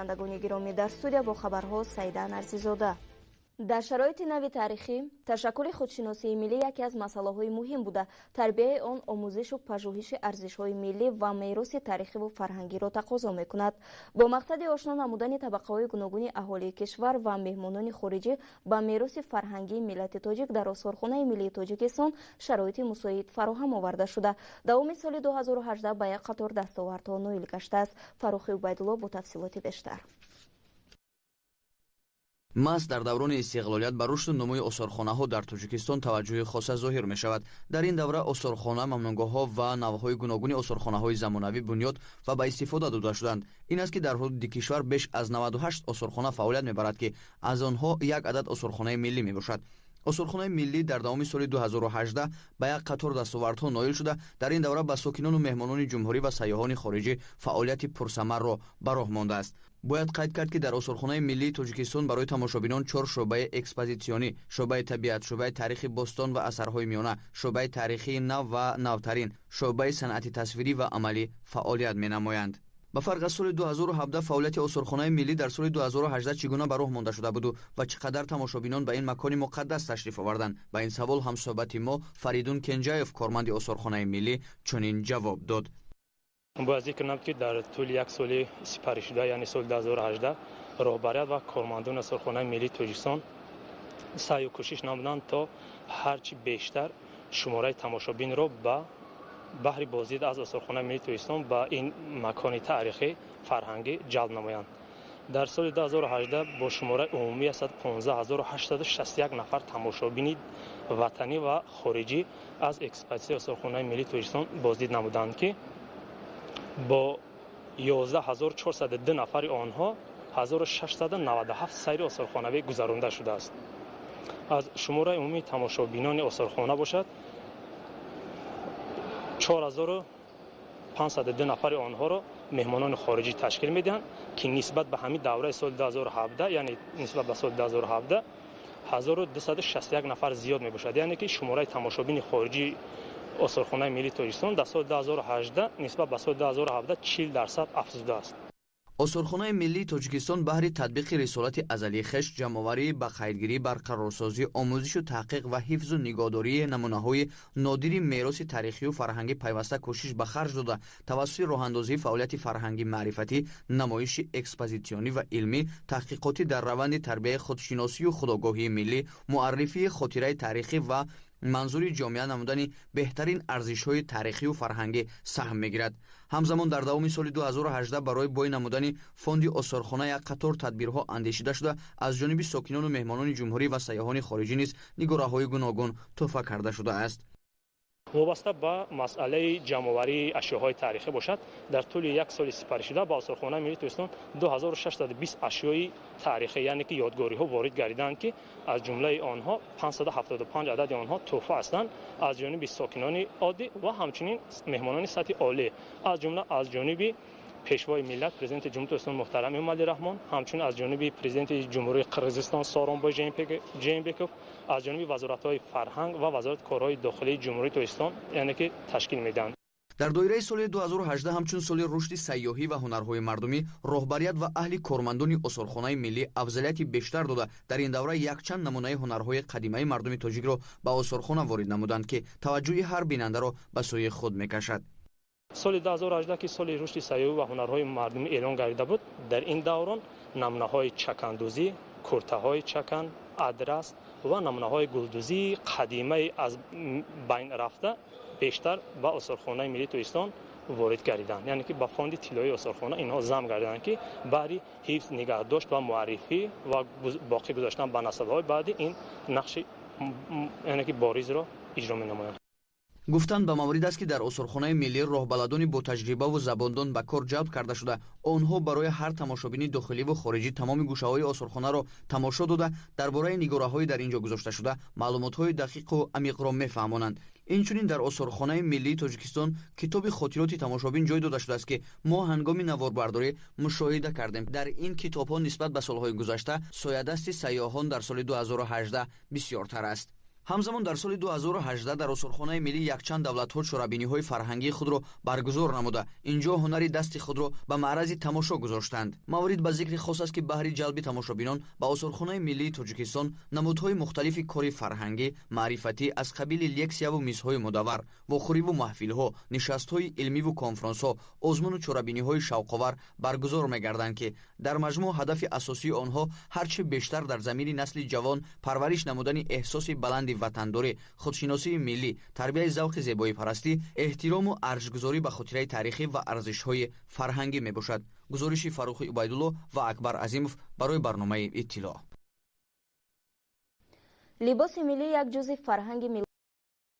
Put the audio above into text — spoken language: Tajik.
андагони гиромӣ дар студия бо хабарҳо Саида Нарзизода. дар шароити нави таърихӣ ташаккули худшиносии миллӣ яке аз масъалаҳои муҳим буда тарбияи он омӯзишу пажӯҳиши арзишҳои миллӣ ва мероси таърихиву фарҳангиро тақозо мекунад. бо мақсади ошно намудани табақаҳои гуногуни аҳолии кишвар ва меҳмонони хориҷӣ ба мероси фарҳангии миллати тоҷик дар Осорхонаи миллии Тоҷикистон шароити мусоид фароҳам оварда шуда давоми соли 2018 ба як қатор дастовардҳо ноил гаштааст. Фарухи Убайдулло бо тафсилоти бештар. маҳз дар даврони истиқлолият ба рушду номуи осорхонаҳо дар Тоҷикистон таваҷҷӯҳи хоса зоҳир мешавад. дар ин давра осорхона, мамнунгоҳҳо ва навъҳои гуногуни осорхонаҳои замонавӣ бунёд ва ба истифода дода шуданд. ин аст ки дар ҳудуди кишвар беш аз 98 осорхона фаъолият мебарад ки аз онҳо як адад осорхонаи миллӣ мебошад. Осорхонаи миллӣ дар давоми соли 2018 ба як қатор дастовардҳо ноил шуда дар ин давра ба сокинону меҳмонони ҷумҳурӣ ва сайёҳони хориҷӣ фаъолияти пурсамарро ба роҳ мондааст. бояд қайд кард ки дар Осорхонаи миллии Тоҷикистон барои тамошобинон 4 шуъбаи экспозитсионӣ, шуъбаи табиат, шуъбаи таърихи бостон ва асарҳои миёна, шуъбаи таърихии нав ва навтарин, шуъбаи санъати тасвирӣ ва амалӣ фаъолият менамоянд. ба фарқ аз соли 2017 фаъолияти Осорхонаи миллӣ дар соли 2018 чӣ гуна ба роҳ монда шуда буду ва чӣ қадар тамошобинон ба ин макони муқаддас ташриф оварданд? Ба ин савол ҳамсоҳбати мо Фаридун Кенҷаев, корманди Осорхонаи миллӣ, чунин ҷавоб дод. бояд зикр намуд ки дар тӯли як соли сипаришуда, яъне соли 2018 роҳбарият ва кормандони Осорхонаи миллии Тоҷикистон саъю кӯшиш намуданд то ҳарчи бештар шумораи тамошобинро ба баҳри боздид аз Осорхонаи миллии Тоҷикистон ба ин макони таърихӣ фарҳангӣ ҷалб намоянд. дар соли 2018 бо шумораи умумии 15861 нафар тамошобини ватанӣ ва хориҷӣ аз экспозитсияи Осорхонаи миллии Тоҷикистон боздид намуданд ки бо 11402 нафари онҳо 1697 сайри осорхонавӣ гузаронда шудааст. аз шумораи умумии тамошобинони осорхона бошад 4502 нафари онҳоро меҳмонони хориҷӣ ташкил медиҳанд ки нисбат ба ҳамин давраи соли 2017, яъне нисбат ба соли 2017 1261 нафар зиёд мебошад. яъне ки шумораи тамошобини хориҷии Осорхонаи миллии Тоҷикистон дар соли 2018 нисбат ба соли 2017 40% афзудааст. Осорхонаи миллии Тоҷикистон баҳри татбиқи рисолати азалии хеш, ҷамъоварӣ, ба қайдгирӣ, барқарорсозӣ, омӯзишу таҳқиқ ва ҳифзу нигоҳдории намунаҳои нодири мероси таърихию фарҳангӣ пайваста кӯшиш ба харҷ дода тавассути роҳандозии фаъолияти фарҳангӣ маърифатӣ, намоиши экспозитсионӣ ва илмӣ, таҳқиқотӣ дар раванди тарбияи худшиносию худогоҳии миллӣ, муаррифии хотираи таърихӣ ва манзури ҷомеа намудани беҳтарин арзишҳои таърихию фарҳангӣ саҳм мегирад. ҳамзамон дар давоми соли 2018 барои бой намудани фонди Осорхона як қатор тадбирҳо андешида шуда аз ҷониби сокинону меҳмонони ҷумҳурӣ ва сайёҳони хориҷӣ низ нигораҳои гуногун тӯҳфа карда шудааст. вобаста ба масъалаи ҷамъоварии ашёҳои таърихӣ бошад, дар тӯли як соли сипаришуда ба Осорхонаи миллии Тоҷикистон 2620 ашёи таърихӣ, яъне ки ёдгориҳо ворид гардиданд ки аз ҷумлаи онҳо 575 адади онҳо тӯҳфа ҳастанд аз ҷониби сокинони оддӣ ва ҳамчунин меҳмонони сатҳи олӣ, аз ҷумла аз ҷониби пешвои миллат президенти ҷумҳурии Тоҷикистон муҳтарам Эмомалӣ Раҳмон, ҳамчунин аз ҷониби президенти ҷумҳурии Қирғизистон Сооронбой Жэйнбеков, аз ҷониби вазоратҳои фарҳанг ва вазорати корҳои дохилии ҷумҳурии Тоҷикистон, яъне ки ташкил медиҳанд. дар доираи соли 2018 ҳамчун соли рушди сайёҳӣ ва ҳунарҳои мардумӣ, роҳбарият ва аҳли кормандони Осорхонаи миллӣ афзалияти бештар дода дар ин давра якчанд намунаи ҳунарҳои қадимаи мардуми тоҷикро ба Осорхона ворид намуданд ки таваҷҷӯҳи ҳар бинандаро ба сӯи худ мекашад. соли 2018 ки соли рушди сайёҳӣ ва ҳунарҳои мардумӣ эълон гардида буд, дар ин даврон намунаҳои чакандӯзӣ, куртаҳои чакан, адрас ва намунаҳои гулдӯзии қадимаи аз байн рафта бештар ба Осорхонаи миллии Тоҷикистон ворид гардиданд, яъне ки ба фонди тиллоии Осорхона инҳо замъ гардиданд ки баъди ҳифз, нигаҳдошт ва муаррифӣ ва боқӣ гузоштан ба наслҳои баъди ин нақши яъне ки боризро иҷро менамоянд. гуфтанд ба маврид аст ки дар Осорхонаи миллӣ роҳбаладони ботаҷрибаву забондон ба кор ҷалб карда шуда, онҳо барои ҳар тамошобини дохиливу хориҷӣ тамоми гӯшаҳои Осорхонаро тамошо дода дар бораи нигораҳои дар ин ҷо гузошта шуда маълумотҳои дақиқу амиқро мефаҳмонанд. инчунин дар Осорхонаи миллии Тоҷикистон китоби хотироти тамошобин ҷой дода шудааст ки мо ҳангоми наворбардорӣ мушоҳида кардем. дар ин китобҳо нисбат ба солҳои гузашта соядасти сайёҳон дар соли 2018 бисёртар аст. ҳамзамон дар соли 2018 дар осорхонаи миллӣ якчанд давлатҳо чорабиниҳои фарҳангии худро баргузор намуда инҷо ҳунари дасти худро ба маърази тамошо гузоштанд. маврид ба зикри хос аст ки баҳри ҷалби тамошобинон ба осорхонаи миллии тоҷикистон намудҳои мухталифи кори фарҳангӣ маърифатӣ аз қабили лексияву мизҳои мудаввар вохӯриву маҳфилҳо нишастҳои илмиву конфронсҳо озмуну чорабиниҳои шавқовар баргузор мегарданд ки дар маҷмӯъ ҳадафи асосии онҳо ҳарчи бештар дар замини насли ҷавон парвариш намудани эҳсоси баланди ватандорӣ, худшиносии миллӣ, тарбияи завқи зебоипарастӣ, эҳтирому арзшгузорӣ ба хотираи таърихӣ ва арзишҳои фарҳангӣ мебошад. гузориши Фарухи Убайдулло ва Акбар Азимов барои барномаи иттилоъ. либоси миллӣ як ҷузъи фарҳанги